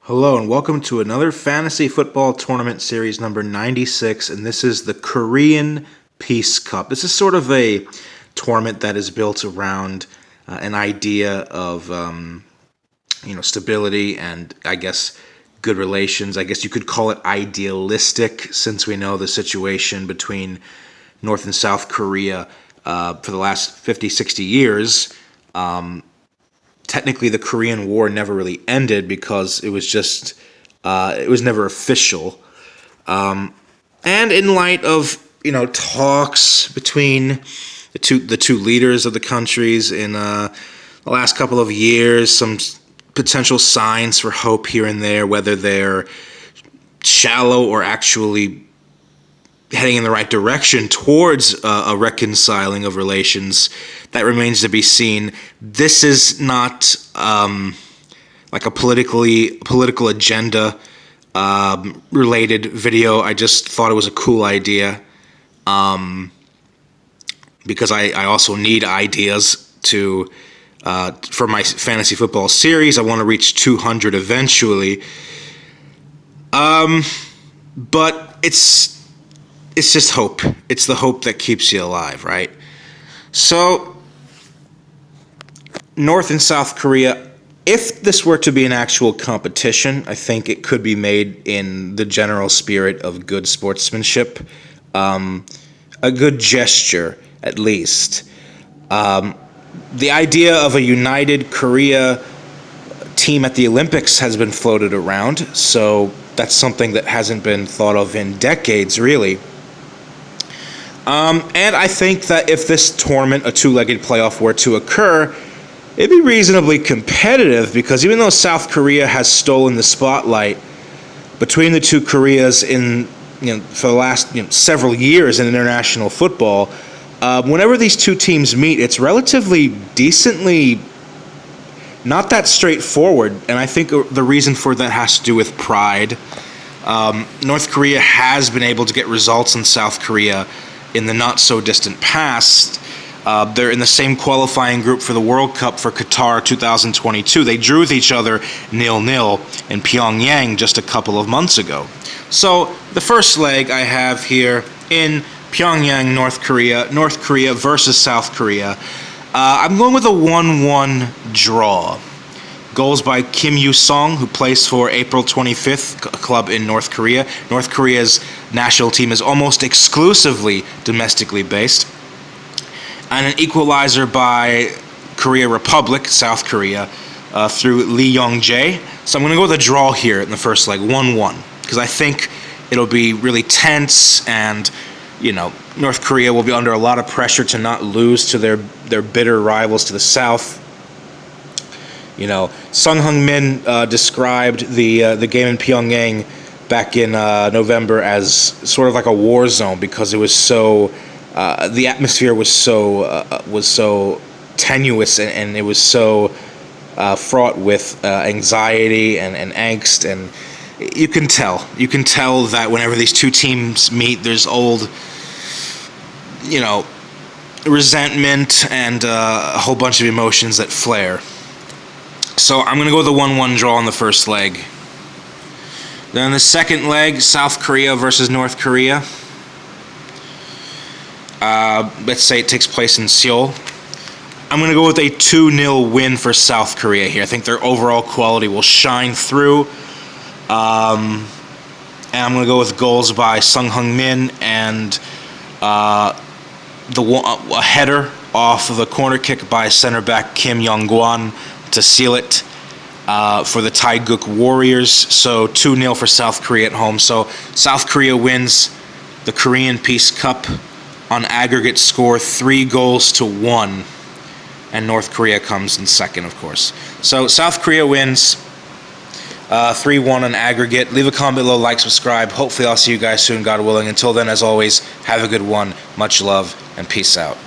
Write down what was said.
Hello and welcome to another fantasy football tournament series number 96, and this is the Korean Peace Cup. This is sort of a tournament that is built around an idea of stability and I guess good relations. I guess you could call it idealistic, since we know the situation between North and South Korea for the last 50, 60 years. Technically, the Korean War never really ended because it was never official. And in light of talks between the two leaders of the countries in the last couple of years, some potential signs for hope here and there, whether they're shallow or actually heading in the right direction towards a reconciling of relations, that remains to be seen. This is not like a political agenda related video. I just thought it was a cool idea because I also need ideas for my fantasy football series. I want to reach 200 eventually, but it's just hope. It's the hope that keeps you alive, right? So, North and South Korea, if this were to be an actual competition, I think it could be made in the general spirit of good sportsmanship, a good gesture, at least. The idea of a united Korea team at the Olympics has been floated around, so that's something that hasn't been thought of in decades, really. And I think that if this tournament, a two-legged playoff, were to occur, it'd be reasonably competitive, because even though South Korea has stolen the spotlight between the two Koreas for the last several years in international football, whenever these two teams meet, it's relatively decently not that straightforward, and I think the reason for that has to do with pride. North Korea has been able to get results in South Korea in the not-so-distant past. They're in the same qualifying group for the World Cup for Qatar 2022. They drew with each other 0-0 in Pyongyang just a couple of months ago. So the first leg I have here in Pyongyang, North Korea versus South Korea. I'm going with a 1-1 draw. Goals by Kim Yu-sung, who plays for April 25th, a club in North Korea. North Korea's national team is almost exclusively domestically based. And an equalizer by Korea Republic, South Korea, through Lee Young-jae. So I'm going to go with a draw here in the first leg, 1-1, because I think it'll be really tense, and North Korea will be under a lot of pressure to not lose to their bitter rivals to the south. Sung Heung-min described the game in Pyongyang back in November as sort of like a war zone, because it was so the atmosphere was so tenuous, and it was so fraught with anxiety and angst, and you can tell that whenever these two teams meet, there's old resentment and a whole bunch of emotions that flare. So I'm going to go with the 1-1 draw in the first leg. Then the second leg, South Korea versus North Korea. Let's say it takes place in Seoul. I'm going to go with a 2-0 win for South Korea here. I think their overall quality will shine through. And I'm going to go with goals by Sung Heung-min and a header off of the corner kick by center back Kim Young-gwan to seal it for the Taeguk Warriors. So 2-0 for South Korea at home. So South Korea wins the Korean Peace Cup on aggregate score 3-1, and North Korea comes in second, of course. So South Korea wins 3-1 on aggregate. Leave a comment below, like, subscribe. Hopefully I'll see you guys soon, God willing. Until then, as always, have a good one. Much love and peace out.